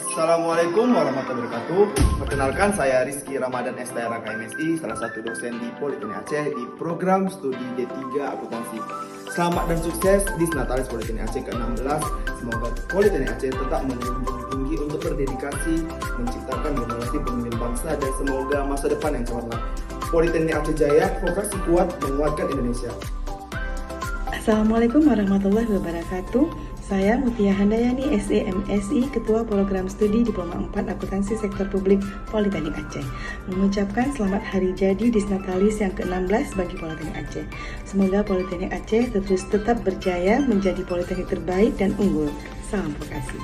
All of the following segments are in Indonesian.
Assalamualaikum warahmatullahi wabarakatuh. Perkenalkan, saya Rizky Ramadan STRA KMSI, salah satu dosen di Politeknik Aceh di program studi D3 Akuntansi. Selamat dan sukses di Natalis Politeknik Aceh ke-16. Semoga Politeknik Aceh tetap menjunjung tinggi untuk berdedikasi menciptakan generasi pemimpin bangsa dan semoga masa depan yang cemerlang. Politeknik Aceh Jaya, vokasi kuat menguatkan Indonesia. Assalamualaikum warahmatullahi wabarakatuh. Saya Mutia Handayani, SE MSI, Ketua Program Studi Diploma 4 Akuntansi Sektor Publik Politeknik Aceh, mengucapkan selamat hari jadi Disnatalis yang ke-16 bagi Politeknik Aceh. Semoga Politeknik Aceh terus tetap berjaya menjadi politeknik terbaik dan unggul. Salam vokasi.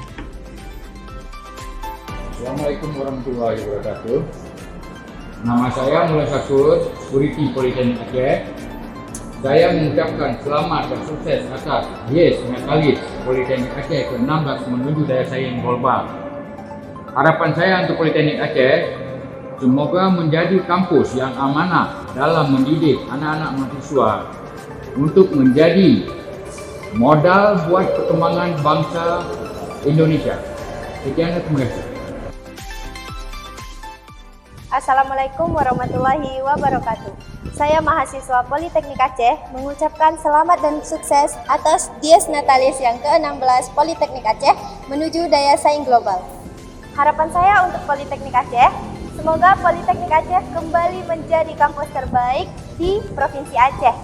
Assalamualaikum warahmatullahi wabarakatuh. Nama saya Mulai Sakur, Security Politeknik Aceh. Saya mengucapkan selamat dan sukses atas Natalis Politeknik Aceh ke-16 menuju daya saing global. Harapan saya untuk Politeknik Aceh, semoga menjadi kampus yang amanah dalam mendidik anak-anak mahasiswa untuk menjadi modal buat perkembangan bangsa Indonesia. Sekian, terima kasih. Assalamualaikum warahmatullahi wabarakatuh. Saya mahasiswa Politeknik Aceh mengucapkan selamat dan sukses atas Dies Natalis yang ke-16 Politeknik Aceh menuju daya saing global. Harapan saya untuk Politeknik Aceh, semoga Politeknik Aceh kembali menjadi kampus terbaik di Provinsi Aceh.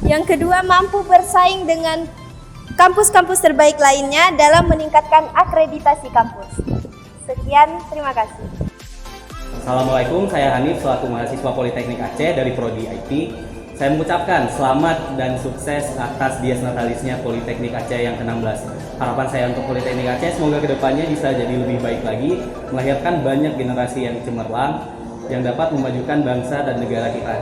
Yang kedua, mampu bersaing dengan kampus-kampus terbaik lainnya dalam meningkatkan akreditasi kampus. Sekian, terima kasih. Assalamualaikum, saya Hanif selaku mahasiswa Politeknik Aceh dari Prodi IT. Saya mengucapkan selamat dan sukses atas Dies Natalisnya Politeknik Aceh yang ke-16. Harapan saya untuk Politeknik Aceh semoga kedepannya bisa jadi lebih baik lagi, melahirkan banyak generasi yang cemerlang yang dapat memajukan bangsa dan negara kita.